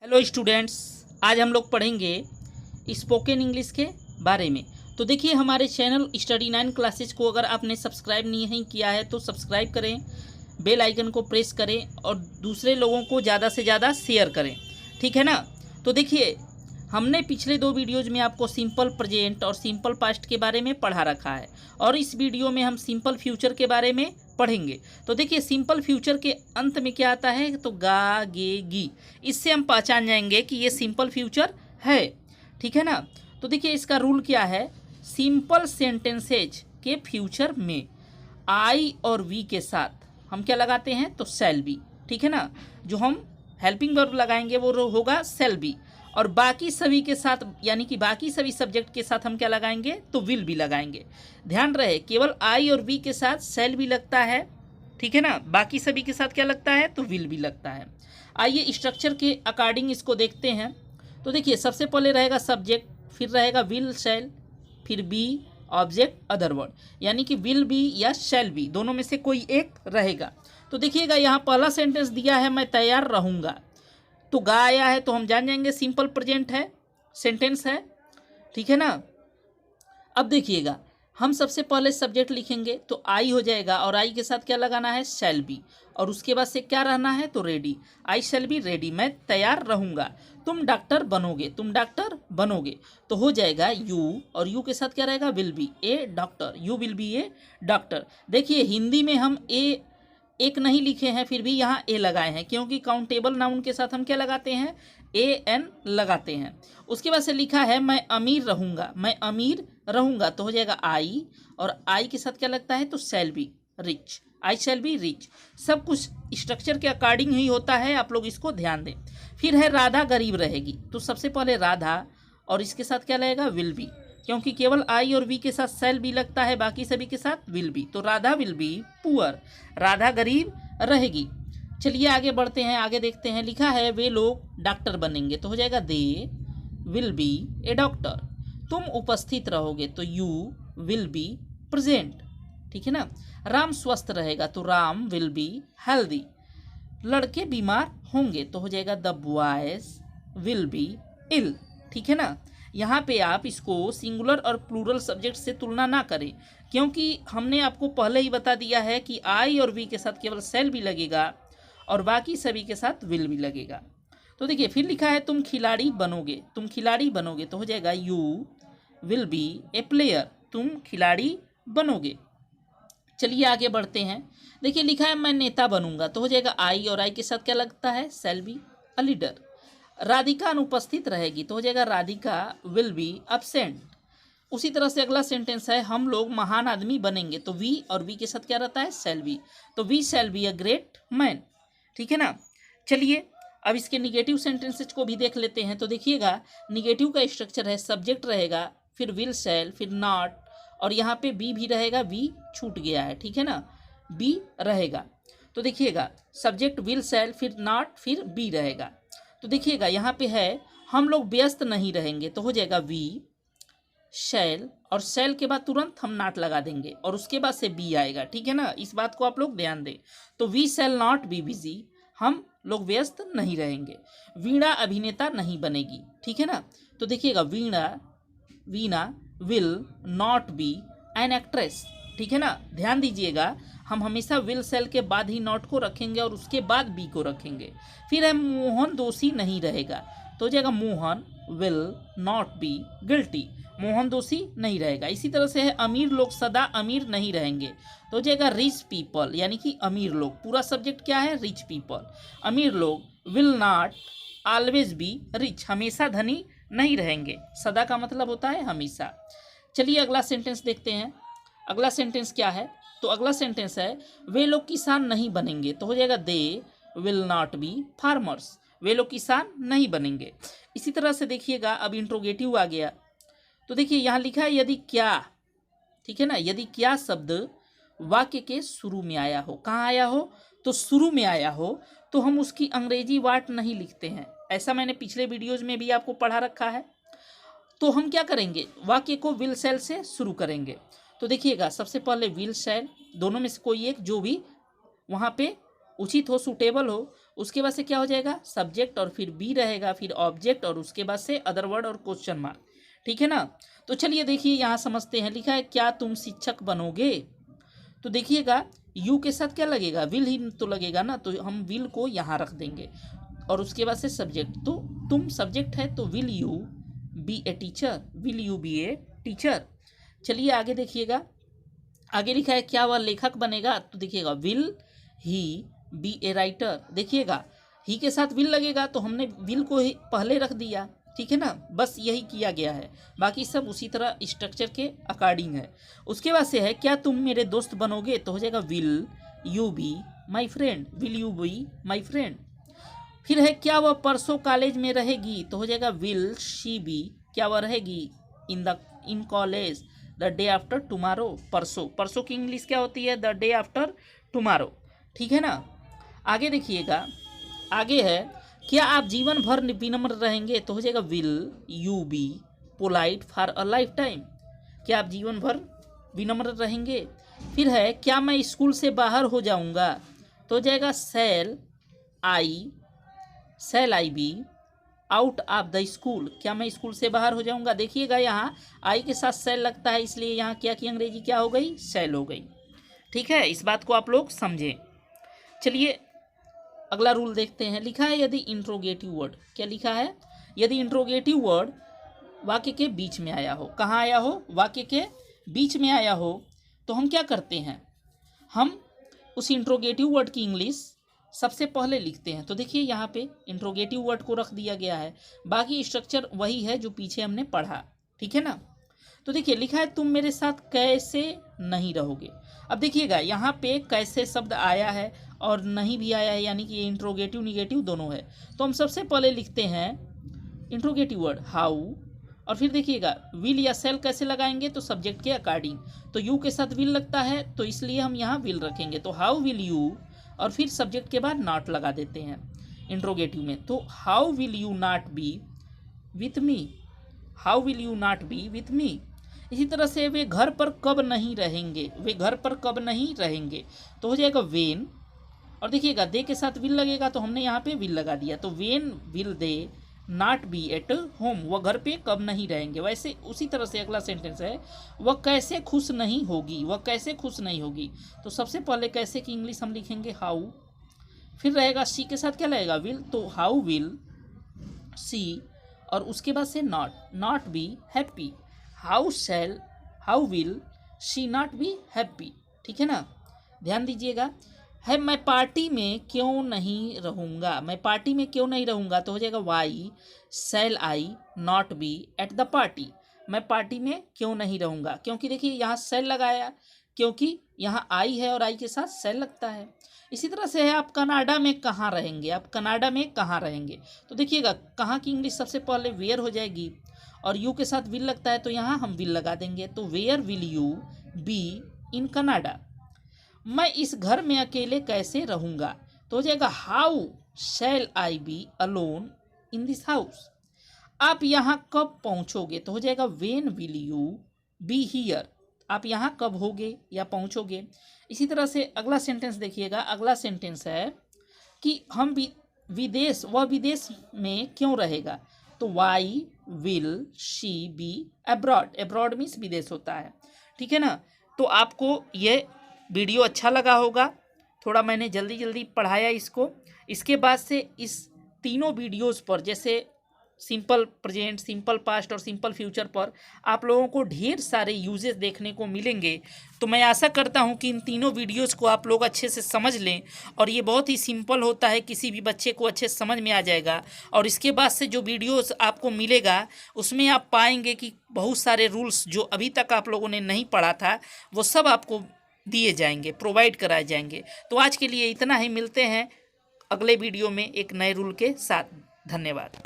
Hello students, आज हम लोग पढ़ेंगे स्पोकन इंग्लिश के बारे में। तो देखिए, हमारे चैनल स्टडी 9 क्लासेज को अगर आपने सब्सक्राइब नहीं किया है तो सब्सक्राइब करें, बेल आइकन को प्रेस करें और दूसरे लोगों को ज़्यादा से ज़्यादा शेयर करें, ठीक है ना। तो देखिए, हमने पिछले 2 वीडियोज़ में आपको सिंपल प्रेजेंट और सिंपल पास्ट के बारे में पढ़ा रखा है और इस वीडियो में हम सिंपल फ्यूचर के बारे में पढ़ेंगे। तो देखिए, सिंपल फ्यूचर के अंत में क्या आता है, तो गा गे गी, इससे हम पहचान जाएंगे कि ये सिंपल फ्यूचर है, ठीक है ना। तो देखिए, इसका रूल क्या है, सिंपल सेंटेंसेज के फ्यूचर में आई और वी के साथ हम क्या लगाते हैं, तो शैल बी, ठीक है ना। जो हम हेल्पिंग वर्ब लगाएंगे वो होगा शैल बी, और बाकी सभी के साथ यानी कि बाकी सभी सब्जेक्ट के साथ हम क्या लगाएंगे, तो विल भी लगाएंगे। ध्यान रहे, केवल आई और वी के साथ शैल भी लगता है, ठीक है ना। बाकी सभी के साथ क्या लगता है, तो विल भी लगता है। आइए स्ट्रक्चर के अकॉर्डिंग इसको देखते हैं। तो देखिए, सबसे पहले रहेगा सब्जेक्ट, फिर रहेगा विल शैल, फिर बी ऑब्जेक्ट अदर वर्ड, यानी कि विल बी या शैल बी, दोनों में से कोई एक रहेगा। तो देखिएगा, यहाँ पहला सेंटेंस दिया है, मैं तैयार रहूँगा, तो गा आया है तो हम जान जाएंगे सिंपल प्रेजेंट है, सेंटेंस है, ठीक है ना। अब देखिएगा, हम सबसे पहले सब्जेक्ट लिखेंगे तो आई हो जाएगा और आई के साथ क्या लगाना है, शैल बी, और उसके बाद से क्या रहना है, तो ready. I shall be ready, मैं तैयार रहूँगा। तुम डॉक्टर बनोगे, तुम डॉक्टर बनोगे, तो हो जाएगा यू, और यू के साथ क्या रहेगा, will be A doctor, you will be A doctor. देखिए, हिंदी में हम ए एक नहीं लिखे हैं, फिर भी यहाँ ए लगाए हैं, क्योंकि काउंटेबल नाउन के साथ हम क्या लगाते हैं, ए एन लगाते हैं। उसके बाद से लिखा है, मैं अमीर रहूँगा, मैं अमीर रहूँगा, तो हो जाएगा आई, और आई के साथ क्या लगता है, तो shall be rich, I shall be rich. सब कुछ स्ट्रक्चर के अकॉर्डिंग ही होता है, आप लोग इसको ध्यान दें। फिर है राधा गरीब रहेगी, तो सबसे पहले राधा, और इसके साथ क्या लगेगा, विल बी, क्योंकि केवल आई और वी के साथ शैल बी लगता है, बाकी सभी के साथ विल बी, तो Radha will be poor, Radha गरीब रहेगी। चलिए आगे बढ़ते हैं, आगे देखते हैं। लिखा है, वे लोग डॉक्टर बनेंगे, तो हो जाएगा they will be A doctor. तुम उपस्थित रहोगे, तो यू विल बी प्रेजेंट, ठीक है ना। राम स्वस्थ रहेगा, तो राम विल बी हेल्दी। लड़के बीमार होंगे, तो हो जाएगा the boys will be ill, ठीक है ना। यहाँ पे आप इसको सिंगुलर और प्लूरल सब्जेक्ट से तुलना ना करें, क्योंकि हमने आपको पहले ही बता दिया है कि आई और वी के साथ केवल शैल भी लगेगा और बाकी सभी के साथ विल भी लगेगा। तो देखिए, फिर लिखा है, तुम खिलाड़ी बनोगे, तुम खिलाड़ी बनोगे, तो हो जाएगा you will be A player, तुम खिलाड़ी बनोगे। चलिए आगे बढ़ते हैं। देखिए, लिखा है, मैं नेता बनूंगा, तो हो जाएगा आई, और आई के साथ क्या लगता है, shall be a leader. Radhika अनुपस्थित रहेगी, तो हो जाएगा राधिका विल बी अब्सेंट। उसी तरह से अगला सेंटेंस है, हम लोग महान आदमी बनेंगे, तो वी और वी के साथ क्या रहता है, शैल बी, तो we shall be a great man, ठीक है ना। चलिए अब इसके निगेटिव सेंटेंसेज को भी देख लेते हैं। तो देखिएगा, निगेटिव का स्ट्रक्चर है, सब्जेक्ट रहेगा, फिर विल शैल, फिर नॉट, और यहाँ पे बी भी रहेगा, बी छूट गया है, ठीक है ना, बी रहेगा। तो देखिएगा, सब्जेक्ट विल शैल, फिर नॉट, फिर बी रहेगा। तो देखिएगा, यहाँ पे है, हम लोग व्यस्त नहीं रहेंगे, तो हो जाएगा वी शैल, और शैल के बाद तुरंत हम नॉट लगा देंगे और उसके बाद से बी आएगा, ठीक है ना। इस बात को आप लोग ध्यान दें। तो we shall not be busy, हम लोग व्यस्त नहीं रहेंगे। वीणा अभिनेता नहीं बनेगी, ठीक है ना। तो देखिएगा, Veena will not be an actress, ठीक है ना। ध्यान दीजिएगा, हम हमेशा विल सेल के बाद ही नॉट को रखेंगे और उसके बाद बी को रखेंगे। फिर है, मोहन दोषी नहीं रहेगा, तो हो जाएगा Mohan will not be guilty, Mohan दोषी नहीं रहेगा। इसी तरह से है, अमीर लोग सदा अमीर नहीं रहेंगे, तो हो जाएगा रिच पीपल, यानी कि अमीर लोग, पूरा सब्जेक्ट क्या है, रिच पीपल। अमीर लोग will not always be rich, हमेशा धनी नहीं रहेंगे, सदा का मतलब होता है हमेशा। चलिए अगला सेंटेंस देखते हैं। अगला सेंटेंस क्या है, तो अगला सेंटेंस है, वे लोग किसान नहीं बनेंगे, तो हो जाएगा they will not be farmers, वे लोग किसान नहीं बनेंगे। इसी तरह से देखिएगा, अब इंट्रोगेटिव आ गया। तो देखिए, यहाँ लिखा है, यदि क्या, ठीक है ना, यदि क्या शब्द वाक्य के शुरू में आया हो, कहाँ आया हो, तो शुरू में आया हो, तो हम उसकी अंग्रेजी वाट नहीं लिखते हैं। ऐसा मैंने पिछले वीडियोज में भी आपको पढ़ा रखा है। तो हम क्या करेंगे, वाक्य को विल शैल से शुरू करेंगे। तो देखिएगा, सबसे पहले विल शैल, दोनों में से कोई एक जो भी वहाँ पे उचित हो, सूटेबल हो, उसके बाद से क्या हो जाएगा, सब्जेक्ट और फिर बी रहेगा, फिर ऑब्जेक्ट और उसके बाद से अदर वर्ड और क्वेश्चन मार्क। ठीक है ना। तो चलिए देखिए यहाँ समझते हैं। लिखा है क्या तुम शिक्षक बनोगे, तो देखिएगा यू के साथ क्या लगेगा, विल ही तो लगेगा ना, तो हम विल को यहाँ रख देंगे और उसके बाद से सब्जेक्ट, तो तुम सब्जेक्ट है तो will you be a teacher, will you be a teacher. चलिए आगे देखिएगा, आगे लिखा है क्या वह लेखक बनेगा, तो देखिएगा will he be a writer. देखिएगा ही के साथ विल लगेगा तो हमने विल को ही पहले रख दिया। ठीक है ना, बस यही किया गया है, बाकी सब उसी तरह स्ट्रक्चर के अकॉर्डिंग है। उसके बाद से है क्या तुम मेरे दोस्त बनोगे, तो हो जाएगा will you be my friend, will you be my friend. फिर है क्या वह परसों कॉलेज में रहेगी, तो हो जाएगा विल शी बी, क्या वह रहेगी in college the day after tomorrow. परसों, परसों की इंग्लिश क्या होती है, द डे आफ्टर टुमारो। ठीक है ना। आगे देखिएगा, आगे है क्या आप जीवन भर विनम्र रहेंगे, तो हो जाएगा will you be polite for a life time, क्या आप जीवन भर विनम्र रहेंगे। फिर है क्या मैं स्कूल से बाहर हो जाऊंगा, तो हो जाएगा shall I be out of the school, क्या मैं स्कूल से बाहर हो जाऊंगा। देखिएगा यहाँ आई के साथ सेल लगता है, इसलिए यहाँ क्या की अंग्रेजी क्या हो गई, सेल हो गई। ठीक है, इस बात को आप लोग समझें। चलिए अगला रूल देखते हैं। लिखा है यदि इंट्रोगेटिव वर्ड, क्या लिखा है, यदि इंट्रोगेटिव वर्ड वाक्य के बीच में आया हो, कहाँ आया हो, वाक्य के बीच में आया हो, तो हम क्या करते हैं, हम उस इंट्रोगेटिव वर्ड की इंग्लिश सबसे पहले लिखते हैं। तो देखिए यहाँ पे इंट्रोगेटिव वर्ड को रख दिया गया है, बाकी स्ट्रक्चर वही है जो पीछे हमने पढ़ा। ठीक है ना। तो देखिए लिखा है तुम मेरे साथ कैसे नहीं रहोगे। अब देखिएगा यहाँ पे कैसे शब्द आया है और नहीं भी आया है, यानी कि ये इंट्रोगेटिव निगेटिव दोनों है। तो हम सबसे पहले लिखते हैं इंट्रोगेटिव वर्ड हाउ, और फिर देखिएगा विल या सेल कैसे लगाएंगे, तो सब्जेक्ट के अकॉर्डिंग। तो यू के साथ विल लगता है तो इसलिए हम यहाँ विल रखेंगे, तो हाउ विल यू, और फिर सब्जेक्ट के बाद नॉट लगा देते हैं इंट्रोगेटिव में। तो how will you not be with me, how will you not be with me. इसी तरह से वे घर पर कब नहीं रहेंगे, वे घर पर कब नहीं रहेंगे, तो हो जाएगा वेन, और देखिएगा दे के साथ विल लगेगा तो हमने यहाँ पे विल लगा दिया, तो when will they not be at home, वह घर पे कब नहीं रहेंगे। वैसे उसी तरह से अगला सेंटेंस है वह कैसे खुश नहीं होगी, वह कैसे खुश नहीं होगी। तो सबसे पहले कैसे की इंग्लिश हम लिखेंगे हाउ, फिर रहेगा सी के साथ क्या लगेगा विल, तो हाउ विल सी, और उसके बाद से not be happy, how will she not be happy. ठीक है ना, ध्यान दीजिएगा। है मैं पार्टी में क्यों नहीं रहूँगा, मैं पार्टी में क्यों नहीं रहूँगा, तो हो जाएगा why shall I not be at the party, मैं पार्टी में क्यों नहीं रहूँगा। क्योंकि देखिए यहाँ शैल लगाया, क्योंकि यहाँ आई है और आई के साथ शैल लगता है। इसी तरह से है आप कनाडा में कहाँ रहेंगे, आप कनाडा में कहाँ रहेंगे, तो देखिएगा कहाँ की इंग्लिश सबसे पहले वेयर हो जाएगी, और यू के साथ विल लगता है तो यहाँ हम विल लगा देंगे, तो where will you be in Canada. मैं इस घर में अकेले कैसे रहूँगा, तो हो जाएगा how shall I be alone in this house. आप यहाँ कब पहुँचोगे, तो हो जाएगा when will you be here, आप यहाँ कब होगे या पहुँचोगे। इसी तरह से अगला सेंटेंस देखिएगा, अगला सेंटेंस है कि हम विदेश, वह विदेश में क्यों रहेगा, तो why will she be abroad, abroad means विदेश होता है। ठीक है ना। तो आपको ये वीडियो अच्छा लगा होगा, थोड़ा मैंने जल्दी जल्दी पढ़ाया इसको। इसके बाद से इस तीनों वीडियोस पर, जैसे सिंपल प्रेजेंट, सिंपल पास्ट और सिंपल फ्यूचर पर आप लोगों को ढेर सारे यूजेस देखने को मिलेंगे। तो मैं आशा करता हूं कि इन तीनों वीडियोस को आप लोग अच्छे से समझ लें, और ये बहुत ही सिंपल होता है, किसी भी बच्चे को अच्छे से समझ में आ जाएगा। और इसके बाद से जो वीडियोस आपको मिलेगा उसमें आप पाएंगे कि बहुत सारे रूल्स जो अभी तक आप लोगों ने नहीं पढ़ा था वो सब आपको दिए जाएंगे, प्रोवाइड कराए जाएंगे। तो आज के लिए इतना ही, मिलते हैं अगले वीडियो में एक नए रूल के साथ। धन्यवाद।